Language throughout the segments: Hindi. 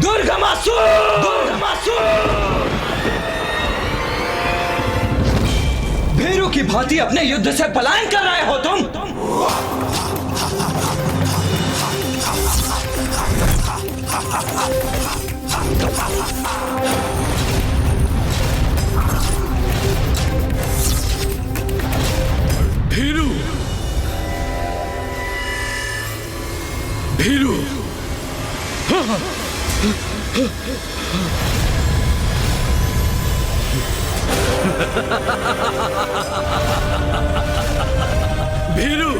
दुर्गमासुर! दुर्गमासुर! भीरू की भांति अपने युद्ध से पलायन कर रहे हो तुम? भीरू! भीरू! भीरू!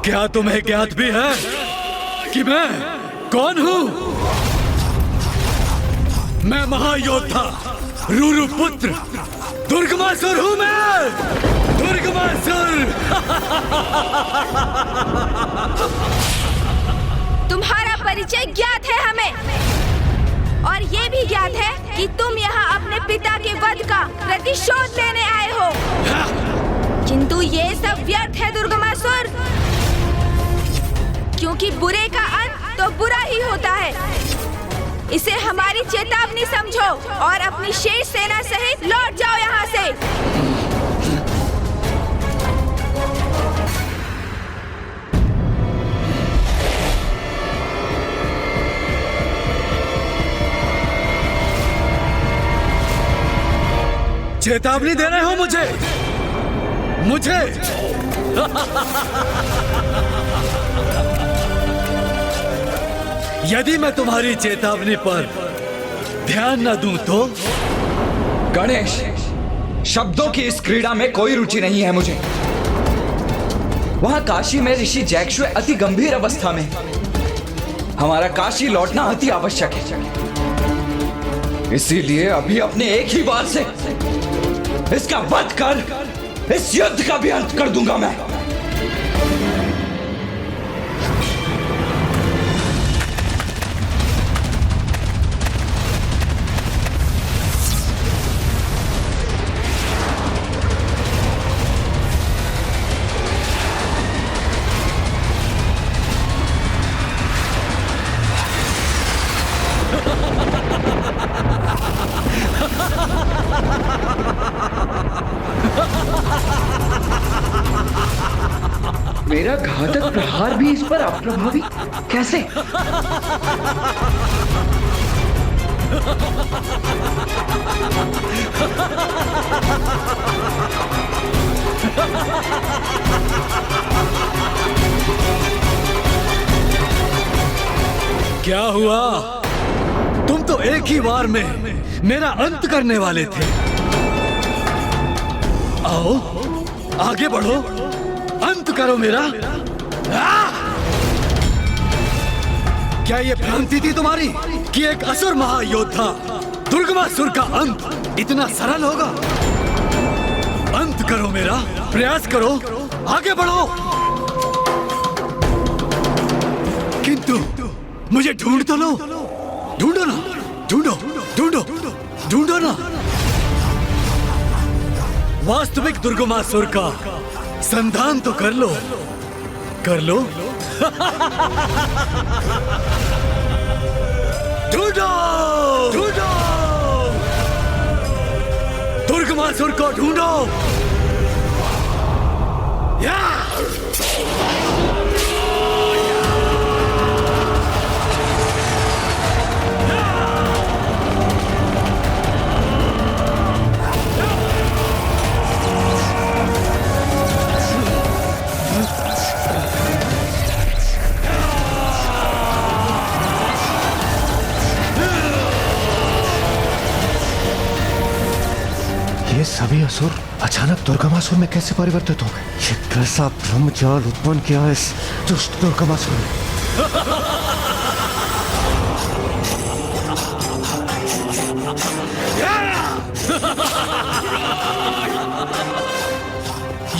क्या तुम्हें ज्ञात भी है कि मैं कौन हूं? मैं महायोद्धा रूरू पुत्र दुर्गमासुर हूं मैं! दुर्गमासुर! तुम्हारा परिचय ज्ञात है हमें और ये भी ज्ञात है कि तुम यहाँ अपने पिता के वध का प्रतिशोध लेने आए हो। किंतु ये सब व्यर्थ है दुर्गमासुर, क्योंकि बुरे का अंत तो बुरा ही होता है। इसे हमारी चेतावनी समझो और अपनी शेष सेना सहित लौट जाओ यहाँ से। चेतावनी दे रहे हो मुझे? यदि मैं तुम्हारी चेतावनी पर ध्यान न दूं तो? गणेश, शब्दों की इस क्रीड़ा में कोई रुचि नहीं है मुझे। वहां काशी में ऋषि जैक्षुए अति गंभीर अवस्था में। हमारा काशी लौटना अति आवश्यक है। इसीलिए अभी अपने एक ही बार से इसका वध कर इस युद्ध का भी अंत कर दूंगा मैं। मेरा घातक प्रहार भी इस पर अप्रभावी कैसे? क्या हुआ? तुम तो एक ही बार में मेरा अंत करने वाले थे। आओ, आगे बढ़ो, अंत करो मेरा। क्या ये भ्रांति थी तुम्हारी कि एक असुर महायोद्धा दुर्गमासुर का अंत इतना सरल होगा? अंत करो मेरा, प्रयास करो, आगे बढ़ो। किंतु मुझे ढूंढ तो लो, ढूंढो ना, ढूंढो, ढूंढो, ढूंढो ना। वास्तविक दुर्गमासुर का संधान तो कर लो, कर लो। ढूंढो, ढूंढो, दुर्गमासुर को ढूंढो। या! ये सभी असुर अचानक दुर्गमासुर में कैसे परिवर्तित हो गए? ये कैसा ब्रह्मजाल उत्पन्न किया है इस दुष्ट दुर्गमासुर ने?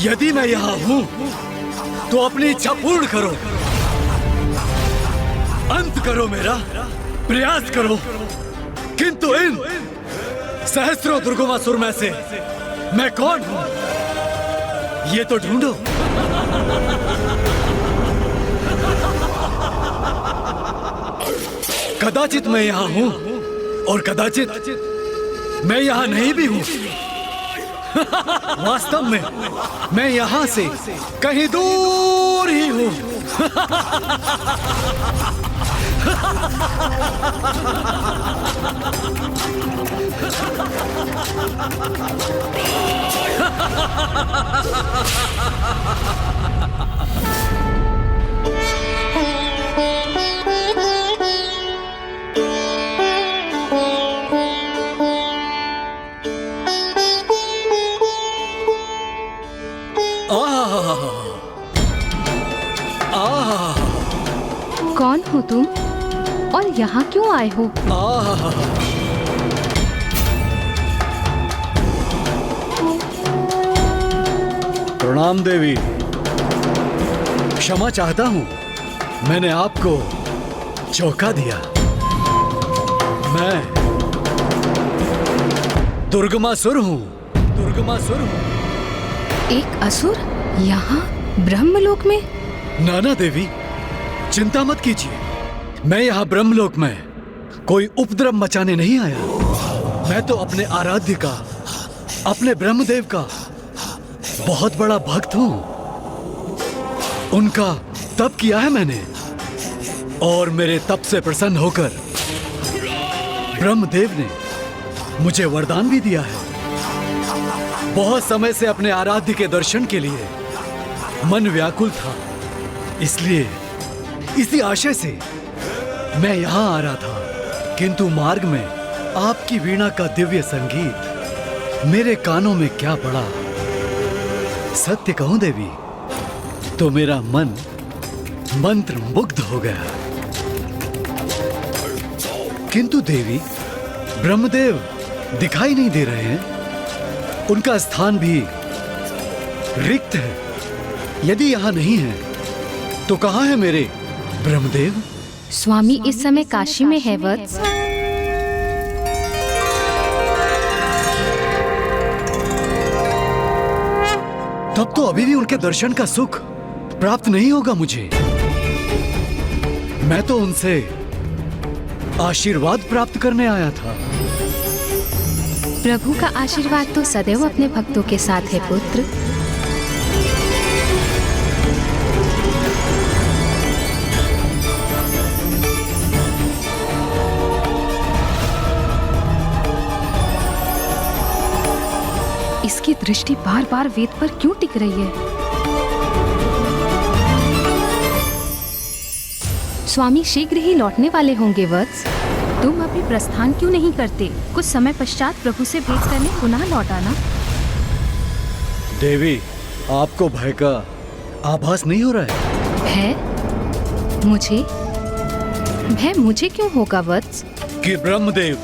यदि मैं यहाँ हूँ तो अपनी इच्छा पूर्ण करो, अंत करो मेरा, प्रयास करो। किंतु इन सहस्रों दुर्गमासुर में से मैं कौन हूं, ये तो ढूंढो। कदाचित मैं यहाँ हूँ और कदाचित मैं यहाँ नहीं भी हूँ। वास्तव में मैं यहाँ से कहीं दूर ही हूँ। कौन हो तुम और यहाँ क्यों आए हो? प्रणाम देवी, क्षमा चाहता हूँ, मैंने आपको चौंका दिया। मैं दुर्गमासुर हूँ। एक असुर यहाँ ब्रह्मलोक में? नाना देवी, चिंता मत कीजिए, मैं यहाँ ब्रह्मलोक में कोई उपद्रव मचाने नहीं आया। मैं तो अपने आराध्य का, अपने ब्रह्मदेव का बहुत बड़ा भक्त हूँ। उनका तप किया है मैंने और मेरे तप से प्रसन्न होकर ब्रह्मदेव ने मुझे वरदान भी दिया है। बहुत समय से अपने आराध्य के दर्शन के लिए मन व्याकुल था, इसलिए इसी आशय से मैं यहाँ आ रहा था, किंतु मार्ग में आपकी वीणा का दिव्य संगीत मेरे कानों में क्या पड़ा। सत्य कहूं देवी तो मेरा मन मंत्र मुग्ध हो गया। किंतु देवी, ब्रह्मदेव दिखाई नहीं दे रहे हैं, उनका स्थान भी रिक्त है। यदि यहाँ नहीं है तो कहाँ है मेरे ब्रह्मदेव? स्वामी इस समय काशी में है वत्स। तब तो अभी भी उनके दर्शन का सुख प्राप्त नहीं होगा मुझे। मैं तो उनसे आशीर्वाद प्राप्त करने आया था। प्रभु का आशीर्वाद तो सदैव अपने भक्तों के साथ है पुत्र। इसकी दृष्टि बार बार वेद पर क्यों टिक रही है? स्वामी शीघ्र ही लौटने वाले होंगे वत्स। तुम अभी प्रस्थान क्यों नहीं करते? कुछ समय पश्चात प्रभु से भेंट करने पुनः लौट आना। देवी, आपको भय का आभास नहीं हो रहा है? भय मुझे क्यों होगा वत्स? कि ब्रह्मदेव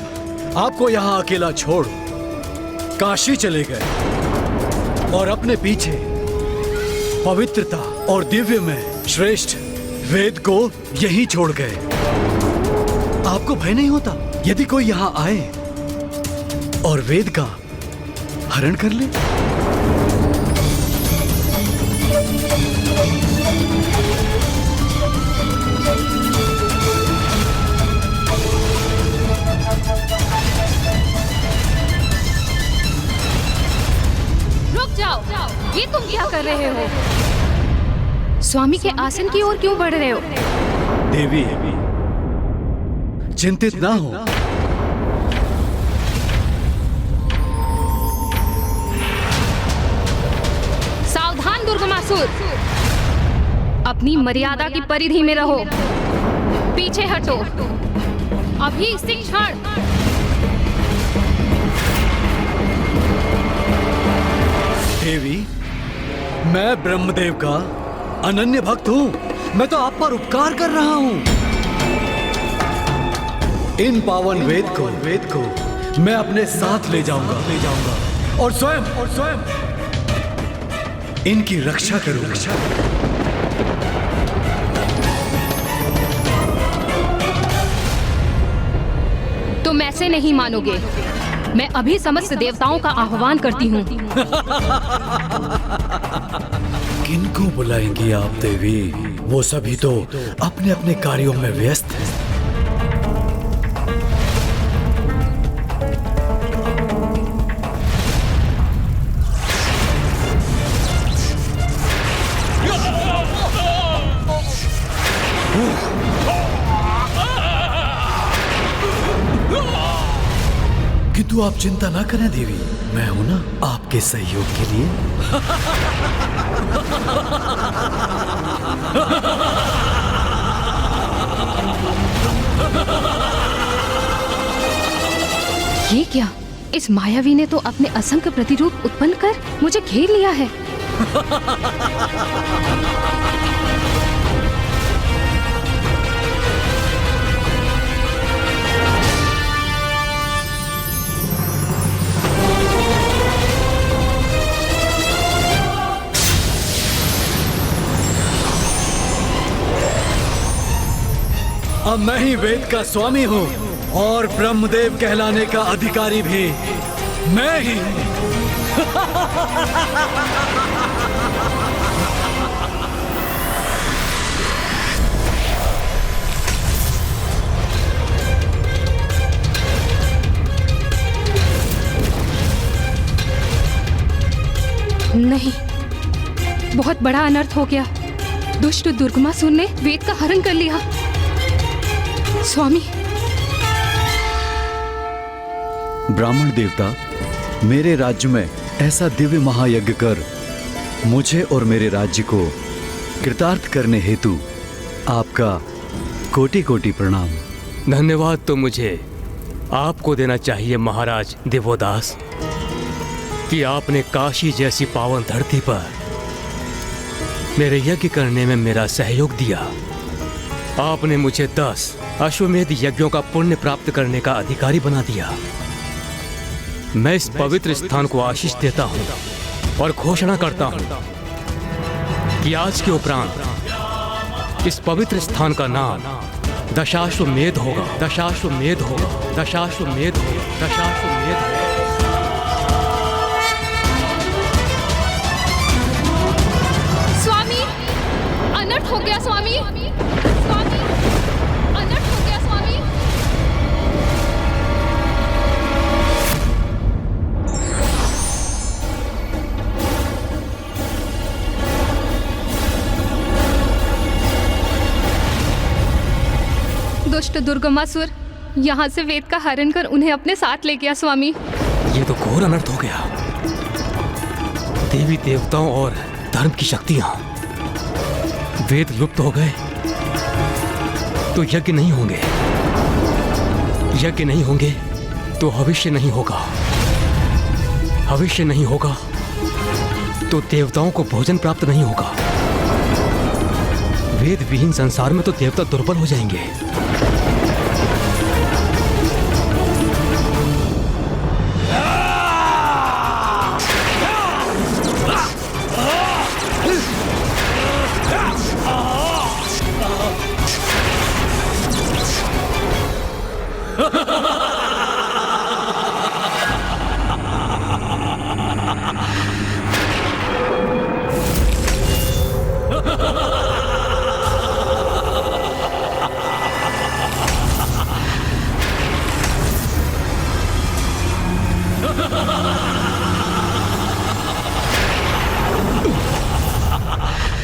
आपको यहाँ अकेला छोड़ काशी चले गए और अपने पीछे पवित्रता और दिव्य में श्रेष्ठ वेद को यहीं छोड़ गए। आपको भय नहीं होता यदि कोई यहाँ आए और वेद का हरण कर ले? ये तुम क्या कर रहे हो? स्वामी के आसन की ओर क्यों बढ़ रहे हो? देवी, चिंतित ना हो। सावधान दुर्गमासुर, अपनी मर्यादा की परिधि में रहो। पीछे हटो अभी इसी क्षण। देवी, मैं ब्रह्मदेव का अनन्य भक्त हूँ। मैं तो आप पर उपकार कर रहा हूँ। इन पावन वेद को मैं अपने साथ ले जाऊंगा और स्वयं इनकी रक्षा करूंगा। तुम ऐसे नहीं मानोगे। मैं अभी समस्त देवताओं का आह्वान करती हूँ। किनको बुलाएंगी आप देवी? वो सभी तो अपने अपने कार्यों में व्यस्त हैं। किंतु आप चिंता ना करें देवी, मैं हूं ना आपके सहयोग के लिए। ये क्या? इस मायावी ने तो अपने असंख्य प्रतिरूप उत्पन्न कर मुझे घेर लिया है। अब मैं ही वेद का स्वामी हूँ और ब्रह्मदेव कहलाने का अधिकारी भी मैं ही हूँ। नहीं, बहुत बड़ा अनर्थ हो गया। दुष्ट दुर्गमासुर ने वेद का हरण कर लिया। स्वामी, ब्राह्मण देवता, मेरे राज्य में ऐसा दिव्य महायज्ञ कर मुझे और मेरे राज्य को कृतार्थ करने हेतु आपका कोटि कोटि प्रणाम। धन्यवाद तो मुझे आपको देना चाहिए महाराज देवोदास कि आपने काशी जैसी पावन धरती पर मेरे यज्ञ करने में मेरा सहयोग दिया। आपने मुझे 10 अश्वमेध यज्ञों का पुण्य प्राप्त करने का अधिकारी बना दिया। मैं इस पवित्र स्थान को आशीष देता हूँ और घोषणा करता हूँ कि आज के उपरांत इस पवित्र स्थान का नाम दशाश्वमेध होगा। दशाश्वमेध होगा। दशाश्वमेध होगा। दशाश्वमेध होगा। स्वामी, अनर्थ हो गया स्वामी। स्वामी, अनर्थ हो गया स्वामी। दुष्ट दुर्गमासुर यहाँ से वेद का हरण कर उन्हें अपने साथ ले गया स्वामी। ये तो घोर अनर्थ हो गया। देवी देवताओं और धर्म की शक्तियां, वेद लुप्त हो गए तो यज्ञ नहीं होंगे। यज्ञ नहीं होंगे तो भविष्य नहीं होगा। भविष्य नहीं होगा तो देवताओं को भोजन प्राप्त नहीं होगा। वेद विहीन संसार में तो देवता दुर्बल हो जाएंगे।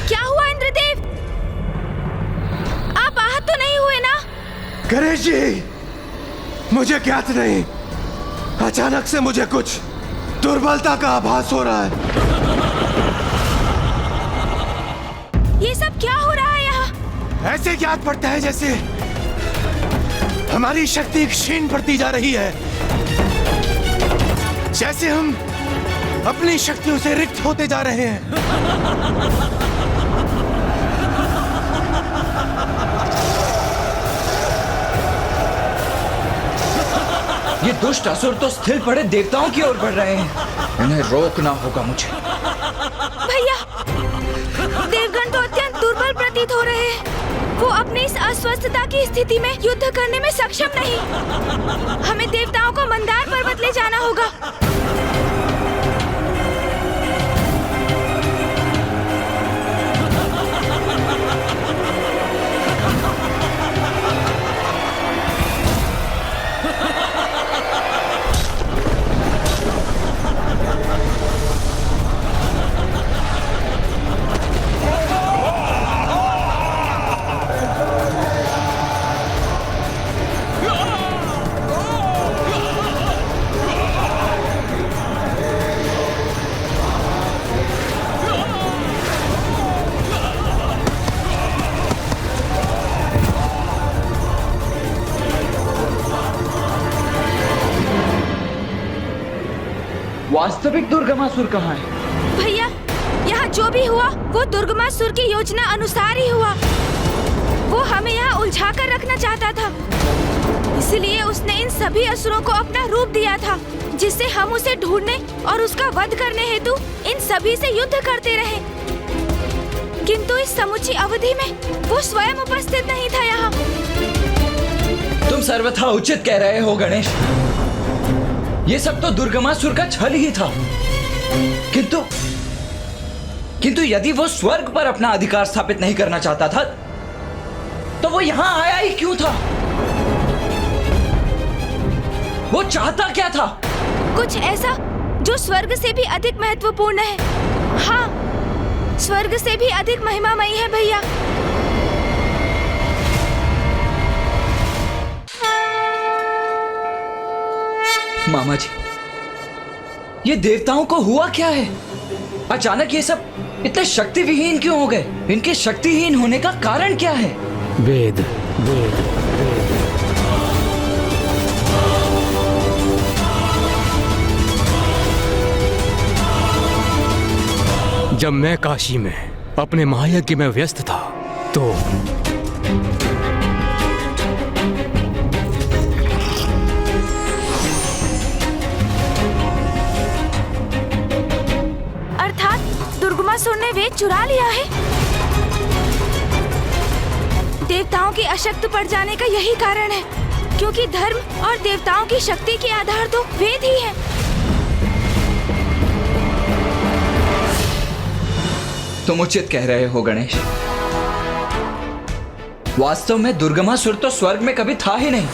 क्या हुआ इंद्रदेव? आप आहत तो नहीं हुए ना? गणेश जी, मुझे ज्ञात नहीं, अचानक से मुझे कुछ दुर्बलता का आभास हो रहा है। ये सब क्या हो रहा है यहाँ? ऐसे ज्ञात पड़ता है जैसे हमारी शक्ति क्षीण पड़ती जा रही है, जैसे हम अपनी शक्तियों से रिक्त होते जा रहे हैं। ये दुष्ट असुर तो स्थिर पड़े देवताओं की ओर बढ़ रहे हैं। इन्हें रोकना होगा मुझे। भैया, देवगण तो अत्यंत दुर्बल प्रतीत हो रहे हैं। वो अपनी इस अस्वस्थता की स्थिति में युद्ध करने में सक्षम नहीं। हमें देवताओं को मंदार पर्वत ले जाना होगा। वास्तविक दुर्गमासुर कहाँ है? भैया, यहाँ जो भी हुआ वो दुर्गमासुर की योजना अनुसार ही हुआ। वो हमें यहाँ उलझा कर रखना चाहता था, इसलिए उसने इन सभी असुरों को अपना रूप दिया था, जिससे हम उसे ढूंढने और उसका वध करने हेतु इन सभी से युद्ध करते रहे। किंतु इस समुची अवधि में वो स्वयं उपस्थित नहीं था यहाँ। तुम सर्वथा उचित कह रहे हो गणेश। ये सब तो दुर्गमासुर का छल ही था। किंतु यदि वो स्वर्ग पर अपना अधिकार स्थापित नहीं करना चाहता था, तो वो यहाँ आया ही क्यों था? वो चाहता क्या था? कुछ ऐसा जो स्वर्ग से भी अधिक महत्वपूर्ण है। हाँ, स्वर्ग से भी अधिक महिमामयी है भैया। मामा जी, ये देवताओं को हुआ क्या है? अचानक ये सब इतने शक्तिविहीन क्यों हो गए? इनके शक्तिहीन होने का कारण क्या है? वेद वेद जब मैं काशी में अपने महायज्ञ में व्यस्त था तो अर्थात दुर्गमासुर ने वेद चुरा लिया है। देवताओं की अशक्त पड़ जाने का यही कारण है, क्योंकि धर्म और देवताओं की शक्ति के आधार तो वेद ही है। तुम उचित कह रहे हो गणेश। वास्तव में दुर्गमासुर तो स्वर्ग में कभी था ही नहीं।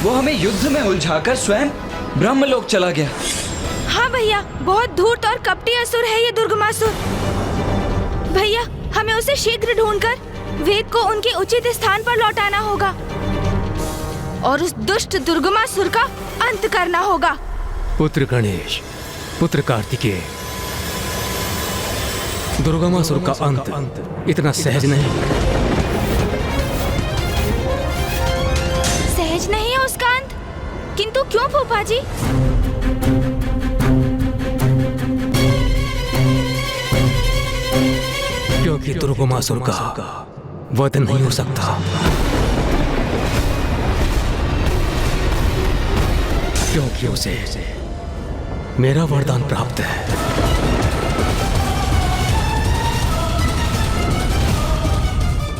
वो हमें युद्ध में उलझाकर स्वयं ब्रह्मलोक चला गया। हाँ भैया, बहुत धूर्त और कपटी असुर है ये दुर्गमासुर। भैया, हमें उसे शीघ्र ढूंढकर वेद को उनके उचित स्थान पर लौटाना होगा और उस दुष्ट दुर्गमासुर का अंत करना होगा। पुत्र गणेश, पुत्र कार्तिकेय, दुर्गमासुर का अंत इतना सहज नहीं। सहज नहीं है उसका अंत? किंतु क्यों फूफा जी? क्योंकि दुर्गमासुर का वध नहीं हो सकता, क्योंकि उसे मेरा वरदान प्राप्त है।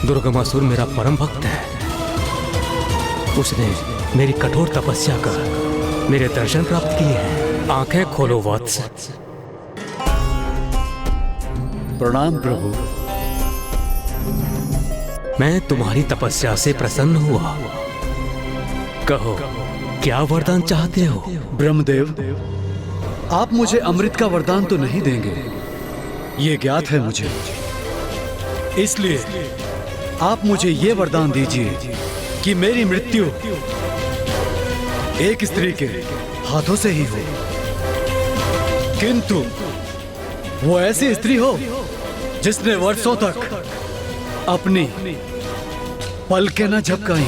दुर्गमासुर मेरा परम भक्त है। उसने मेरी कठोर तपस्या कर मेरे दर्शन प्राप्त किए हैं। आंखें खोलो वत्स। प्रणाम प्रभु। मैं तुम्हारी तपस्या से प्रसन्न हुआ। कहो, क्या वरदान चाहते हो? ब्रह्मदेव, आप मुझे अमृत का वरदान तो नहीं देंगे, ये ज्ञात है मुझे। इसलिए आप मुझे ये वरदान दीजिए कि मेरी मृत्यु एक स्त्री के हाथों से ही हो, किंतु वो ऐसी स्त्री हो जिसने वर्षों तक अपनी पलकें न झपकाई।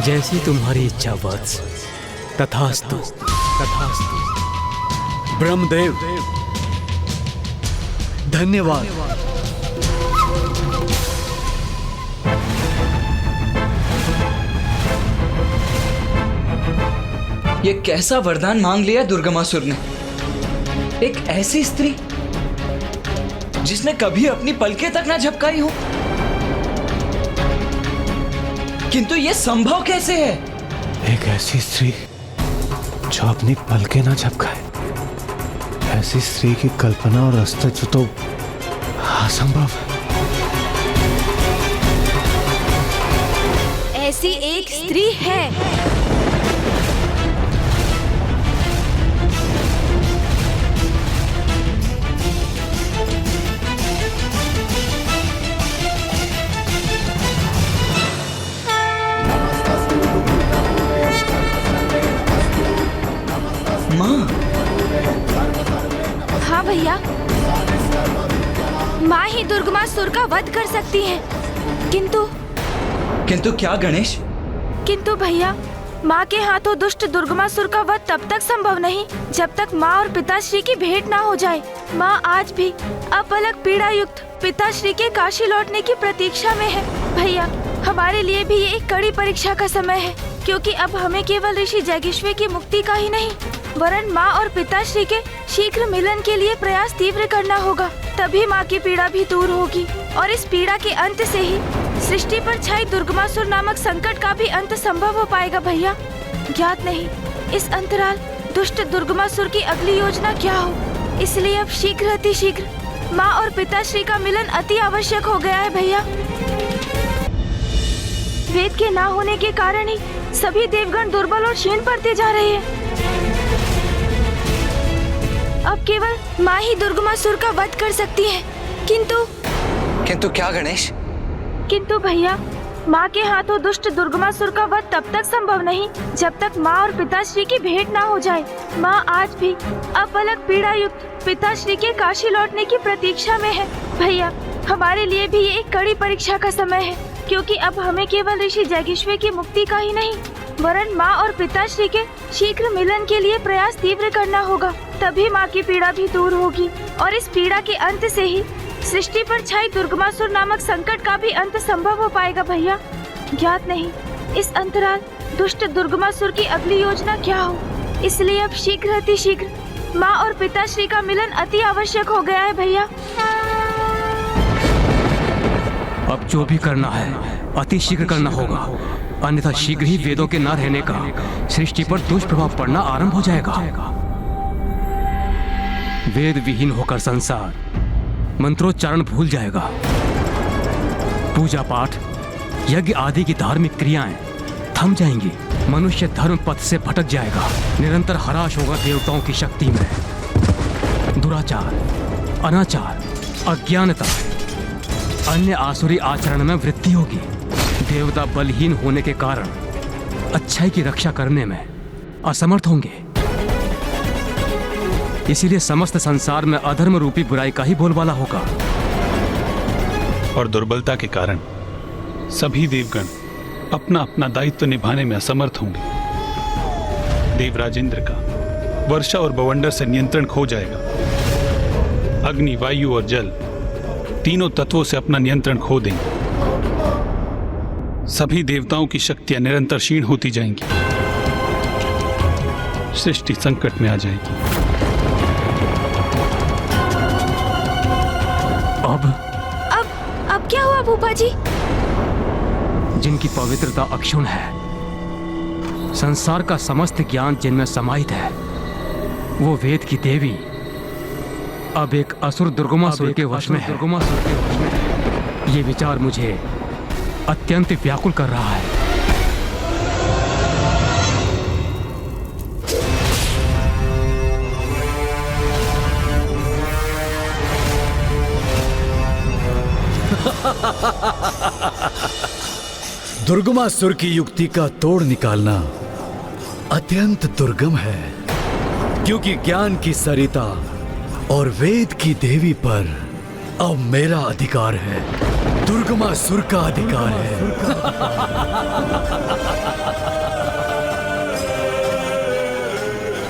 जैसी तुम्हारी इच्छा वत्स। तथास्तु, तथास्तु। ब्रह्मदेव, धन्यवाद। ये कैसा वरदान मांग लिया दुर्गमासुर ने? एक ऐसी स्त्री जिसने कभी अपनी पलकें तक ना झपकाई हो। किंतु ये संभव कैसे है? एक ऐसी स्त्री जो अपनी पलकें ना झपकाए, ऐसी स्त्री की कल्पना और अस्तित्व तो असंभव है। ऐसी एक स्त्री है। माँ। हाँ भैया, माँ ही दुर्गमासुर का वध कर सकती है। किंतु क्या गणेश? किंतु भैया, माँ के हाथों दुष्ट दुर्गमासुर का वध तब तक संभव नहीं जब तक माँ और पिताश्री की भेंट ना हो जाए। माँ आज भी अपलक पीड़ा युक्त पिताश्री के काशी लौटने की प्रतीक्षा में है। भैया, हमारे लिए भी ये एक कड़ी परीक्षा का समय है, क्योंकि अब हमें केवल ऋषि जैगिश्वे की मुक्ति का ही नहीं वरन माँ और पिताश्री के शीघ्र मिलन के लिए प्रयास तीव्र करना होगा। तभी माँ की पीड़ा भी दूर होगी और इस पीड़ा के अंत से ही सृष्टि पर छाई दुर्गमासुर नामक संकट का भी अंत संभव हो पाएगा। भैया, ज्ञात नहीं इस अंतराल दुष्ट दुर्गमासुर की अगली योजना क्या हो, इसलिए अब शीघ्र अतिशीघ्र माँ और पिताश्री का मिलन अति आवश्यक हो गया है। भैया, वेद के ना होने के कारण ही सभी देवगण दुर्बल और क्षीण पड़ते जा रहे हैं। अब केवल माँ ही दुर्गमासुर का वध कर सकती है। किंतु क्या गणेश? किंतु भैया, माँ के हाथों दुष्ट दुर्गमासुर का वध तब तक संभव नहीं जब तक माँ और पिताश्री की भेंट ना हो जाए। माँ आज भी अपलक पीड़ा युक्त पिताश्री के काशी लौटने की प्रतीक्षा में है। भैया, हमारे लिए भी ये एक कड़ी परीक्षा का समय है, क्योंकि अब हमें केवल ऋषि जैगिश्वे की मुक्ति का ही नहीं वरन माँ और पिताश्री के शीघ्र मिलन के लिए प्रयास तीव्र करना होगा। तभी माँ की पीड़ा भी दूर होगी और इस पीड़ा के अंत से ही सृष्टि पर छाई दुर्गमासुर नामक संकट का भी अंत संभव हो पाएगा। भैया, ज्ञात नहीं इस अंतराल दुष्ट दुर्गमासुर की अगली योजना क्या हो, इसलिए अब शीघ्र अतिशीघ्र माँ और पिताश्री का मिलन अति आवश्यक हो गया है। भैया, अब जो भी करना है अति शीघ्र करना होगा, अन्यथा शीघ्र ही वेदों के न रहने का सृष्टि पर दुष्प्रभाव पड़ना आरंभ हो जाएगा। वेद विहीन होकर संसार मंत्रोच्चारण भूल जाएगा। पूजा पाठ, यज्ञ आदि की धार्मिक क्रियाएं थम जाएंगी। मनुष्य धर्म पथ से भटक जाएगा। निरंतर हराश होगा देवताओं की शक्ति में। दुराचार, अनाचार, अज्ञानता, अन्य आसुरी आचरण में वृद्धि होगी। देवता बलहीन होने के कारण अच्छाई की रक्षा करने में असमर्थ होंगे। इसीलिए समस्त संसार में अधर्म रूपी बुराई का ही बोलबाला होगा। और दुर्बलता के कारण सभी देवगण अपना अपना दायित्व निभाने में असमर्थ होंगे। देवराज इंद्र का वर्षा और बवंडर से नियंत्रण खो जाएगा। अग्नि, वायु और जल तीनों तत्वों से अपना नियंत्रण खो देंगे। सभी देवताओं की शक्तियां निरंतर क्षीण होती जाएंगी। सृष्टि संकट में आ जाएगी। अब क्या हुआ भूपा जी? जिनकी पवित्रता अक्षुण है, संसार का समस्त ज्ञान जिनमें समाहित है, वो वेद की देवी अब एक असुर दुर्गमासुर के वश में है। ये विचार मुझे अत्यंत व्याकुल कर रहा है। दुर्गमासुर की युक्ति का तोड़ निकालना अत्यंत दुर्गम है, क्योंकि ज्ञान की सरिता और वेद की देवी पर अब मेरा अधिकार है, दुर्गमासुर का अधिकार है।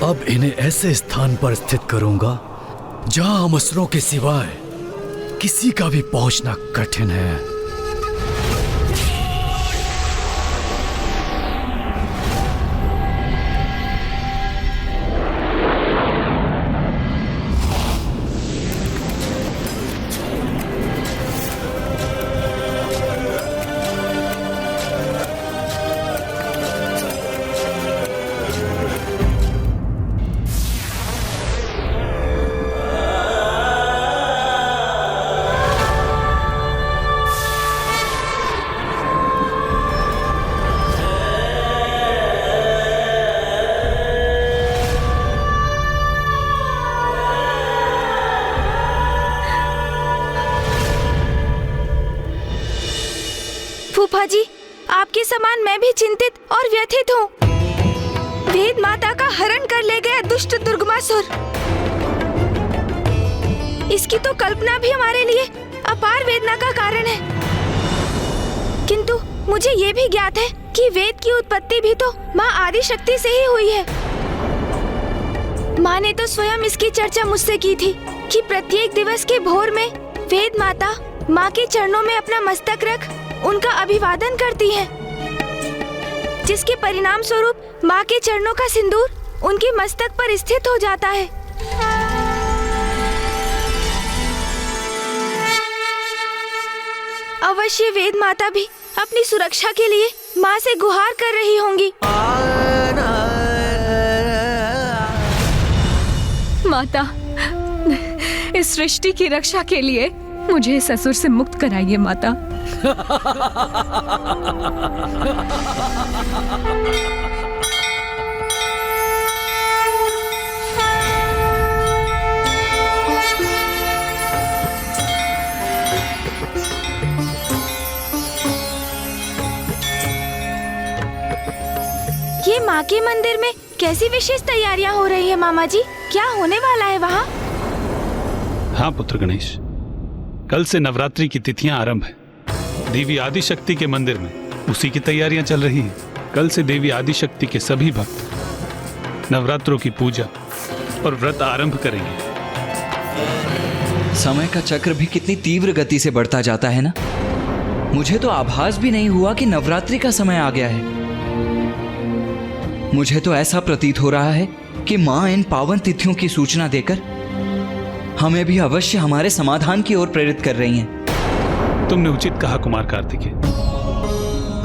अब इन्हें ऐसे स्थान पर स्थित करूंगा जहां हम असुरों के सिवाय किसी का भी पहुंचना कठिन है। फूफा जी, आपके समान मैं भी चिंतित और व्यथित हूँ। वेद माता का हरण कर ले गया दुष्ट दुर्गमासुर। इसकी तो कल्पना भी हमारे लिए अपार वेदना का कारण है। किंतु मुझे ये भी ज्ञात है कि वेद की उत्पत्ति भी तो माँ आदि शक्ति से ही हुई है। माँ ने तो स्वयं इसकी चर्चा मुझसे की थी कि प्रत्येक दिवस के भोर में वेद माता माँ के चरणों में अपना मस्तक रख उनका अभिवादन करती है, जिसके परिणाम स्वरूप माँ के चरणों का सिंदूर उनके मस्तक पर स्थित हो जाता है। अवश्य वेद माता भी अपनी सुरक्षा के लिए माँ से गुहार कर रही होंगी। माता, इस सृष्टि की रक्षा के लिए मुझे इस असुर से मुक्त कराइए माता। ये माँ के मंदिर में कैसी विशेष तैयारियाँ हो रही है मामा जी? क्या होने वाला है वहाँ? हाँ पुत्र गणेश, कल से नवरात्रि की तिथियां आरंभ है। देवी आदिशक्ति के मंदिर में उसी की तैयारियां चल रही हैं। कल से देवी आदिशक्ति के सभी भक्त नवरात्रों की पूजा और व्रत आरंभ करेंगे। समय का चक्र भी कितनी तीव्र गति से बढ़ता जाता है ना। मुझे तो आभास भी नहीं हुआ कि नवरात्रि का समय आ गया है। मुझे तो ऐसा प्रतीत हो रहा है कि माँ इन पावन तिथियों की सूचना देकर हमें भी अवश्य हमारे समाधान की ओर प्रेरित कर रही हैं। तुमने उचित कहा कुमार कार्तिकेय।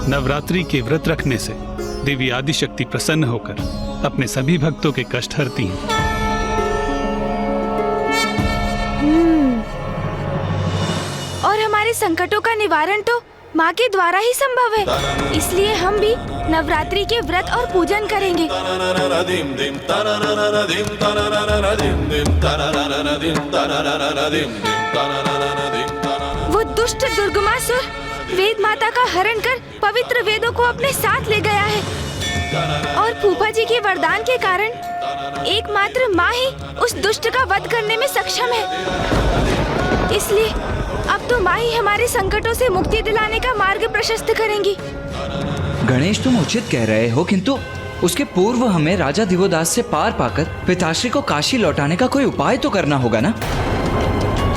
नवरात्रि के व्रत रखने से देवी आदिशक्ति प्रसन्न होकर अपने सभी भक्तों के कष्ट हरती हैं। और हमारे संकटों का निवारण तो माँ के द्वारा ही संभव है, इसलिए हम भी नवरात्रि के व्रत और पूजन करेंगे। वो दुष्ट दुर्गमासुर वेद माता का हरण कर पवित्र वेदों को अपने साथ ले गया है और फूफा जी के वरदान के कारण एकमात्र माँ ही उस दुष्ट का वध करने में सक्षम है। इसलिए अब तो माँ ही हमारे संकटों से मुक्ति दिलाने का मार्ग प्रशस्त करेंगी। गणेश, तुम उचित कह रहे हो, किंतु उसके पूर्व हमें राजा दिवोदास से पार पाकर पिताश्री को काशी लौटाने का कोई उपाय तो करना होगा ना।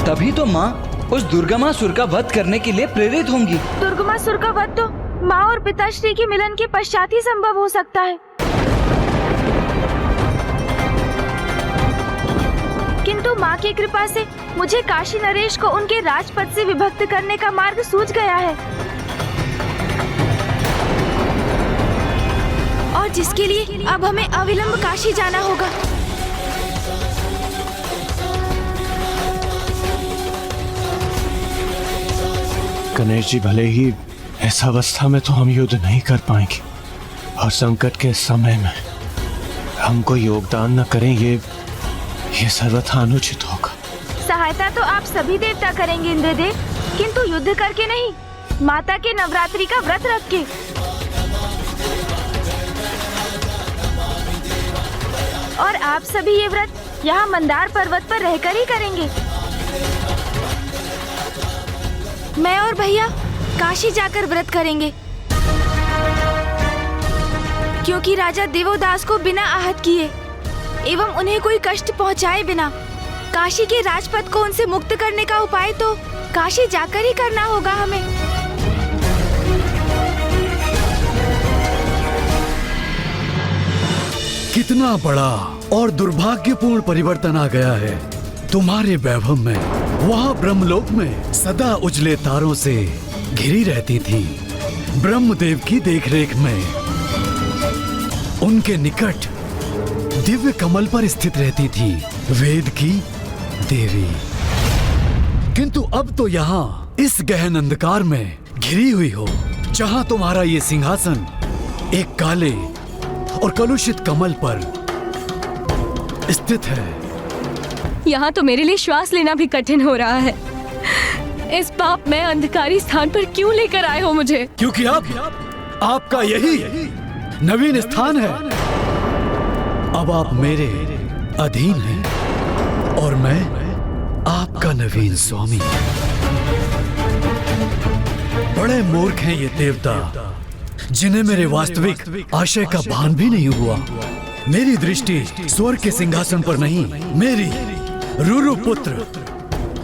तभी तो माँ उस दुर्गमासुर का वध करने के लिए प्रेरित होंगी। दुर्गमासुर का वध तो माँ और पिताश्री के मिलन के पश्चात ही संभव हो सकता है, किंतु माँ की कृपा से मुझे काशी नरेश को उनके राजपद से विभक्त करने का मार्ग सूझ गया है, और जिसके लिए अब हमें अविलंब काशी जाना होगा। गणेश जी, भले ही इस अवस्था में तो हम युद्ध नहीं कर पाएंगे और संकट के समय में हमको योगदान न करें, ये सर्वथा अनुचित होगा। सहायता तो आप सभी देवता करेंगे इंद्रदेव, किंतु युद्ध करके नहीं, माता के नवरात्रि का व्रत रख के। और आप सभी ये व्रत यहाँ मंदार पर्वत पर रहकर ही करेंगे। मैं और भैया काशी जाकर व्रत करेंगे, क्योंकि राजा दिवोदास को बिना आहत किए एवं उन्हें कोई कष्ट पहुंचाए बिना काशी के राजपद को उनसे मुक्त करने का उपाय तो काशी जाकर ही करना होगा हमें। कितना बड़ा और दुर्भाग्यपूर्ण परिवर्तन आ गया है तुम्हारे वैभव में। वहाँ ब्रह्मलोक में सदा उजले तारों से घिरी रहती थी, ब्रह्मदेव की देखरेख में। उनके निकट दिव्य कमल पर स्थित रहती थी वेद की देवी, किंतु अब तो यहाँ इस गहन अंधकार में घिरी हुई हो, जहाँ तुम्हारा ये सिंहासन एक काले और कलुषित कमल पर स्थित है। यहाँ तो मेरे लिए श्वास लेना भी कठिन हो रहा है। इस पाप में अंधकारी स्थान पर क्यों लेकर आए हो मुझे? क्योंकि अब आपका यही नवीन स्थान है। अब आप मेरे अधीन हैं और मैं आपका नवीन स्वामी। बड़े मूर्ख हैं ये देवता जिन्हें मेरे वास्तविक आशय का भान भी नहीं हुआ। मेरी दृष्टि स्वर्ग के सिंहासन पर नहीं, मेरी रुरु पुत्र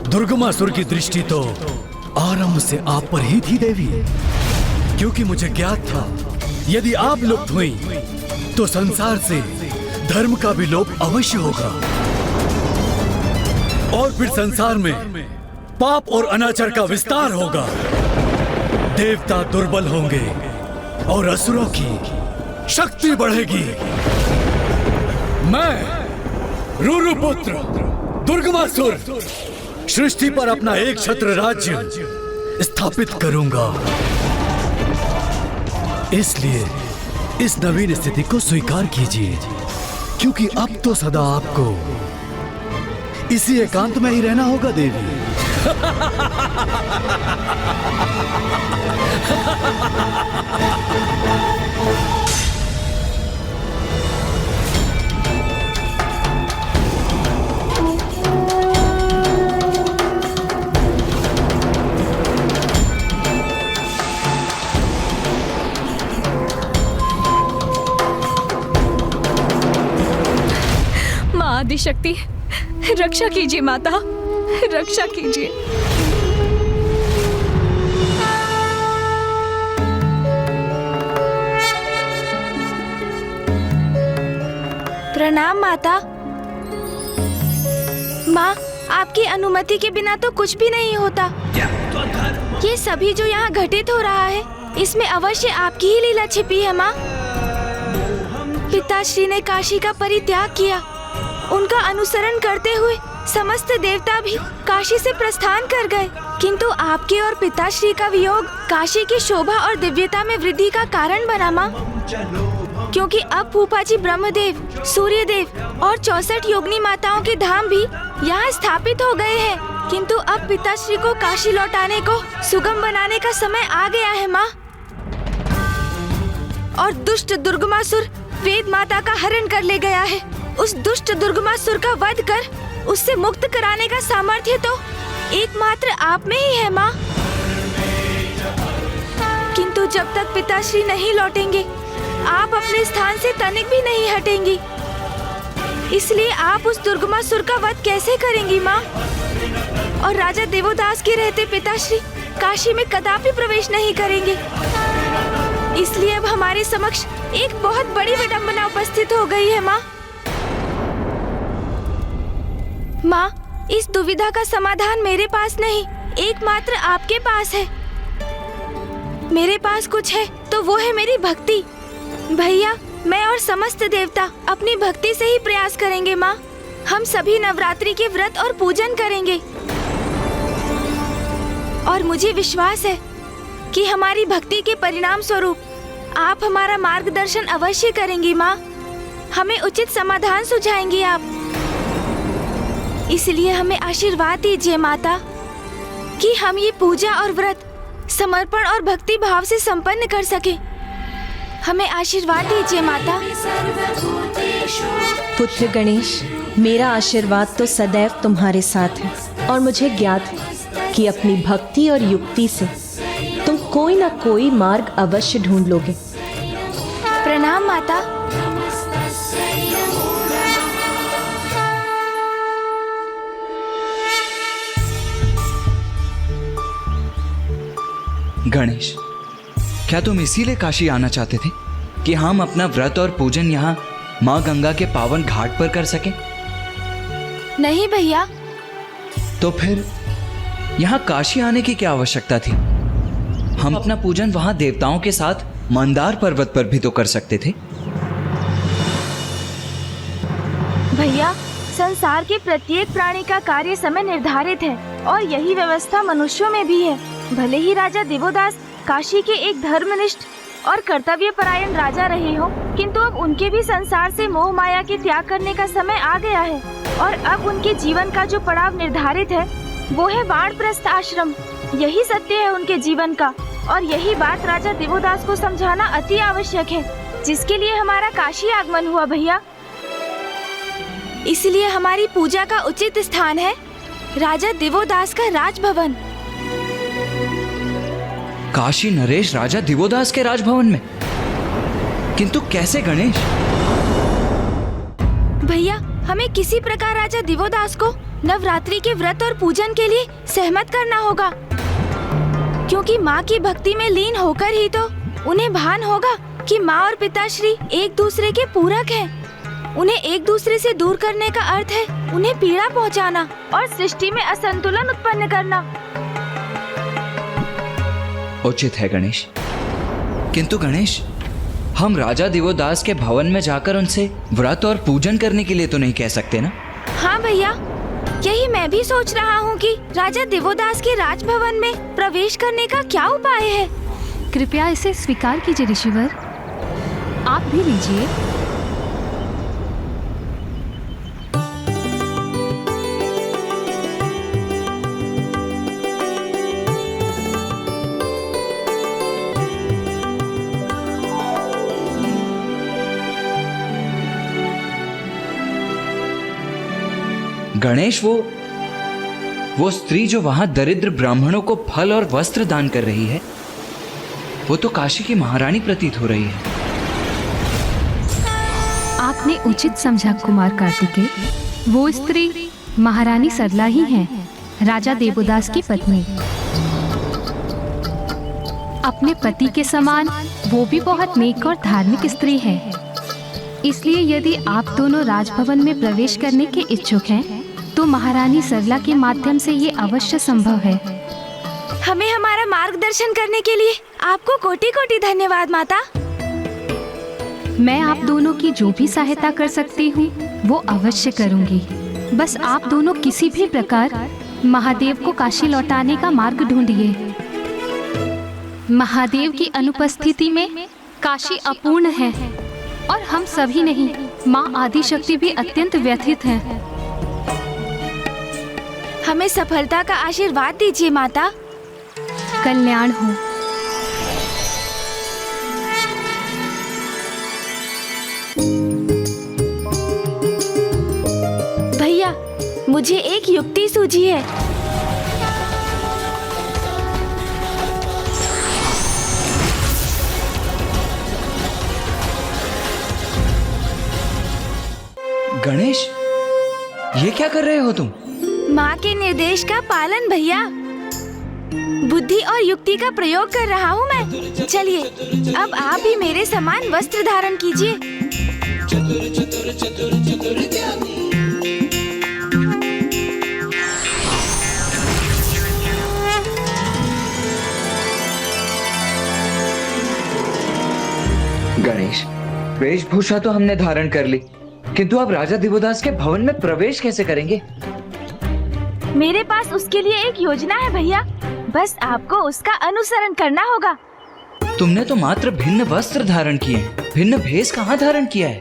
दुर्गमासुर की दृष्टि तो आरंभ से आप पर ही थी देवी, क्योंकि मुझे ज्ञात था यदि आप लुप्त हुई तो संसार से धर्म का भी लोप अवश्य होगा और फिर संसार में पाप और अनाचार का विस्तार होगा। देवता दुर्बल होंगे और असुरों की शक्ति बढ़ेगी। मैं रुरु पुत्र दुर्गमासुर सृष्टि पर अपना एक छत्र राज्य स्थापित करूंगा। इसलिए इस नवीन स्थिति को स्वीकार कीजिए, क्योंकि अब तो सदा आपको इसी एकांत में ही रहना होगा देवी। माँ आदिशक्ति, रक्षा कीजिए माता, रक्षा कीजिए। प्रणाम माता। माँ, आपकी अनुमति के बिना तो कुछ भी नहीं होता। ये सभी जो यहाँ घटित हो रहा है, इसमें अवश्य आपकी ही लीला छिपी है माँ। पिताश्री ने काशी का परित्याग किया, उनका अनुसरण करते हुए समस्त देवता भी काशी से प्रस्थान कर गए, किंतु आपके और पिताश्री का वियोग काशी की शोभा और दिव्यता में वृद्धि का कारण बना माँ। क्योंकि अब फूफाजी ब्रह्मदेव, सूर्यदेव और 64 योगिनी माताओं के धाम भी यहाँ स्थापित हो गए हैं, किंतु अब पिताश्री को काशी लौटाने को सुगम बनाने का समय आ गया है माँ। और दुष्ट दुर्गमासुर वेद माता का हरण कर ले गया है। उस दुष्ट दुर्गमासुर का वध कर उससे मुक्त कराने का सामर्थ्य तो एकमात्र आप में ही है माँ। किंतु जब तक पिताश्री नहीं लौटेंगे, आप अपने स्थान से तनिक भी नहीं हटेंगी। इसलिए आप उस दुर्गमासुर का वध कैसे करेंगी माँ? और राजा देवोदास के रहते पिताश्री काशी में कदापि प्रवेश नहीं करेंगे। इसलिए अब हमारे समक्ष एक बहुत बड़ी विडंबना उपस्थित हो गई है माँ। माँ, इस दुविधा का समाधान मेरे पास नहीं, एकमात्र आपके पास है। मेरे पास कुछ है तो वो है मेरी भक्ति। भैया, मैं और समस्त देवता अपनी भक्ति से ही प्रयास करेंगे माँ। हम सभी नवरात्रि के व्रत और पूजन करेंगे और मुझे विश्वास है कि हमारी भक्ति के परिणाम स्वरूप आप हमारा मार्गदर्शन अवश्य करेंगी माँ। हमें उचित समाधान सुझाएंगी आप। इसलिए हमें आशीर्वाद दीजिए माता कि हम ये पूजा और व्रत समर्पण और भक्ति भाव से संपन्न कर सके। हमें आशीर्वाद दीजिए माता। पुत्र गणेश, मेरा आशीर्वाद तो सदैव तुम्हारे साथ है और मुझे ज्ञात है कि अपनी भक्ति और युक्ति से तुम कोई ना कोई मार्ग अवश्य ढूंढ लोगे। प्रणाम माता। गणेश, क्या तुम इसीलिए काशी आना चाहते थे कि हम अपना व्रत और पूजन यहाँ माँ गंगा के पावन घाट पर कर सकें? नहीं भैया। तो फिर यहाँ काशी आने की क्या आवश्यकता थी? हम अपना पूजन वहाँ देवताओं के साथ मंदार पर्वत पर भी तो कर सकते थे। भैया, संसार के प्रत्येक प्राणी का कार्य समय निर्धारित है और यही व्यवस्था मनुष्यों में भी है। भले ही राजा देवोदास काशी के एक धर्मनिष्ठ और कर्तव्यपरायण राजा रहे हो, किंतु अब उनके भी संसार से मोह माया के त्याग करने का समय आ गया है और अब उनके जीवन का जो पड़ाव निर्धारित है वो है वानप्रस्थ आश्रम। यही सत्य है उनके जीवन का और यही बात राजा देवोदास को समझाना अति आवश्यक है, जिसके लिए हमारा काशी आगमन हुआ भैया। इसलिए हमारी पूजा का उचित स्थान है राजा देवोदास का राजभवन। काशी नरेश राजा दिवोदास के राजभवन में? किंतु कैसे गणेश? भैया, हमें किसी प्रकार राजा दिवोदास को नवरात्रि के व्रत और पूजन के लिए सहमत करना होगा, क्योंकि माँ की भक्ति में लीन होकर ही तो उन्हें भान होगा कि माँ और पिताश्री एक दूसरे के पूरक हैं। उन्हें एक दूसरे से दूर करने का अर्थ है उन्हें पीड़ा पहुँचाना और सृष्टि में असंतुलन उत्पन्न करना। उचित है गणेश, किंतु गणेश, हम राजा दिवोदास के भवन में जाकर उनसे व्रत और पूजन करने के लिए तो नहीं कह सकते ना? हाँ भैया, यही मैं भी सोच रहा हूँ कि राजा दिवोदास के राजभवन में प्रवेश करने का क्या उपाय है। कृपया इसे स्वीकार कीजिए ऋषिवर, आप भी लीजिए। गणेश, वो स्त्री जो वहां दरिद्र ब्राह्मणों को फल और वस्त्र दान कर रही है, वो तो काशी की महारानी प्रतीत हो रही है। आपने उचित समझा कुमार कार्तिकेय, वो स्त्री महारानी सरला ही है, राजा देवोदास की पत्नी। अपने पति के समान वो भी बहुत नेक और धार्मिक स्त्री है। इसलिए यदि आप दोनों राजभवन में प्रवेश करने के इच्छुक हैं, तो महारानी सरला के माध्यम से ये अवश्य संभव है। हमें हमारा मार्गदर्शन करने के लिए आपको कोटि कोटि धन्यवाद माता। मैं आप दोनों की जो भी सहायता कर सकती हूँ वो अवश्य करूँगी। बस आप दोनों किसी भी प्रकार महादेव को काशी लौटाने का मार्ग ढूंढिए। महादेव की अनुपस्थिति में काशी अपूर्ण है और हम सभी नहीं, माँ आदिशक्ति भी अत्यंत व्यथित हैं। हमें सफलता का आशीर्वाद दीजिए माता। कल्याण हो। भैया, मुझे एक युक्ति सूझी है। गणेश, ये क्या कर रहे हो तुम? माँ के निर्देश का पालन भैया। बुद्धि और युक्ति का प्रयोग कर रहा हूँ मैं। चलिए, अब आप भी मेरे समान वस्त्र धारण कीजिए। गणेश, वेशभूषा तो हमने धारण कर ली, किंतु अब राजा दिवोदास के भवन में प्रवेश कैसे करेंगे? मेरे पास उसके लिए एक योजना है भैया, बस आपको उसका अनुसरण करना होगा। तुमने तो मात्र भिन्न वस्त्र धारण किए, भिन्न भेष कहाँ धारण किया है?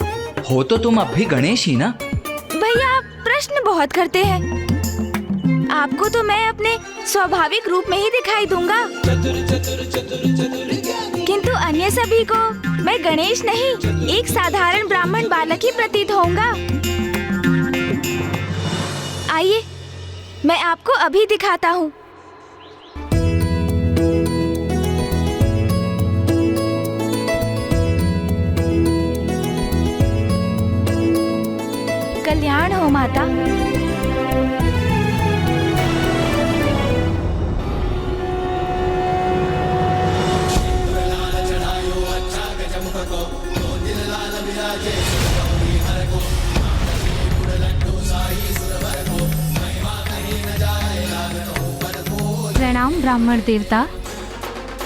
हो तो तुम अब भी गणेश ही ना? भैया, आप प्रश्न बहुत करते हैं। आपको तो मैं अपने स्वाभाविक रूप में ही दिखाई दूंगा, किंतु अन्य सभी को मैं गणेश नहीं, एक साधारण ब्राह्मण बालक ही प्रतीत होऊंगा। आइए, मैं आपको अभी दिखाता हूँ। कल्याण हो माता। प्रणाम ब्राह्मण देवता।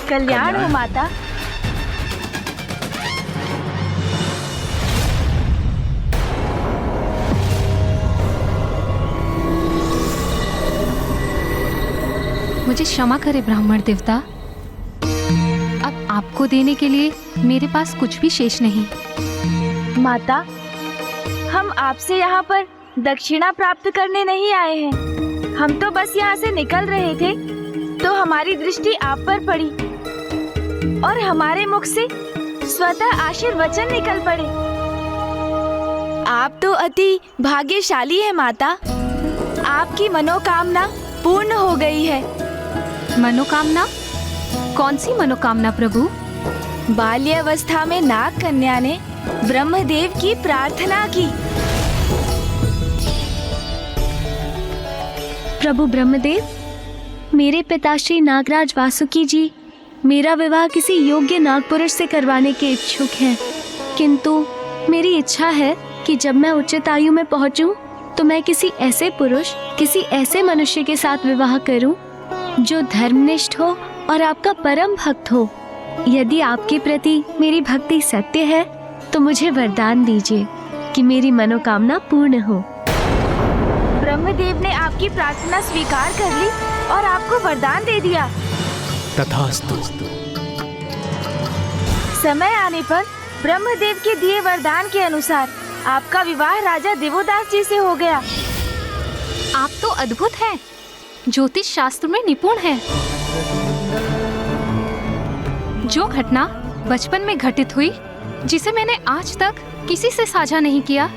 कल्याण हो माता। मुझे क्षमा करे ब्राह्मण देवता, अब आपको देने के लिए मेरे पास कुछ भी शेष नहीं। माता, हम आपसे यहाँ पर दक्षिणा प्राप्त करने नहीं आए हैं। हम तो बस यहाँ से निकल रहे थे तो हमारी दृष्टि आप पर पड़ी और हमारे मुख से स्वतः आशीर्वचन निकल पड़े। आप तो अति भाग्यशाली है माता। आपकी मनोकामना पूर्ण हो गई है। मनोकामना? कौन सी मनोकामना प्रभु? बाल्यावस्था में नाग कन्या ने ब्रह्मदेव की प्रार्थना की। प्रभु ब्रह्मदेव, मेरे पिताश्री नागराज वासुकी जी मेरा विवाह किसी योग्य नागपुरुष से करवाने के इच्छुक हैं, किंतु मेरी इच्छा है कि जब मैं उचित आयु में पहुंचूं तो मैं किसी ऐसे पुरुष, किसी ऐसे मनुष्य के साथ विवाह करूं जो धर्मनिष्ठ हो और आपका परम भक्त हो। यदि आपके प्रति मेरी भक्ति सत्य है तो मुझे वरदान दीजिए कि मेरी मनोकामना पूर्ण हो। ब्रह्मदेव ने आपकी प्रार्थना स्वीकार कर ली और आपको वरदान दे दिया। तथास्तु। समय आने पर ब्रह्मदेव के दिए वरदान के अनुसार आपका विवाह राजा देवोदास जी से हो गया। आप तो अद्भुत हैं, ज्योतिष शास्त्र में निपुण हैं। जो घटना बचपन में घटित हुई, जिसे मैंने आज तक किसी से साझा नहीं किया,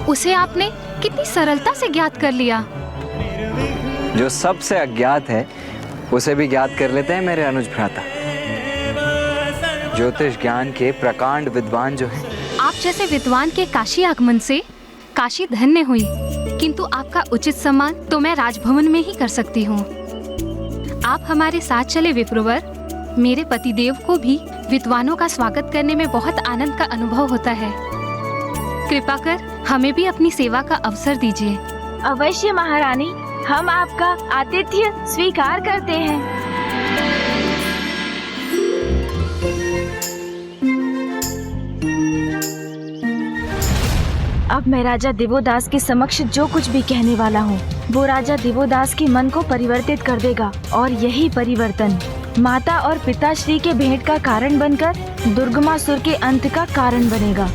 उसे आपने कितनी सरलता से ज्ञात कर लिया। जो सबसे अज्ञात है उसे भी ज्ञात कर लेते हैं मेरे अनुज भ्राता। ज्योतिष ज्ञान के प्रकांड विद्वान जो हैं। आप जैसे विद्वान के काशी आगमन से काशी धन्य हुई, किंतु आपका उचित सम्मान तो मैं राजभवन में ही कर सकती हूँ। आप हमारे साथ चले विप्रवर। मेरे पतिदेव को भी विद्वानों का स्वागत करने में बहुत आनंद का अनुभव होता है। कृपा कर हमें भी अपनी सेवा का अवसर दीजिए। अवश्य महारानी, हम आपका आतिथ्य स्वीकार करते हैं। अब मैं राजा देवोदास के समक्ष जो कुछ भी कहने वाला हूँ, वो राजा देवोदास के मन को परिवर्तित कर देगा, और यही परिवर्तन माता और पिताश्री के भेंट का कारण बनकर दुर्गमासुर के अंत का कारण बनेगा।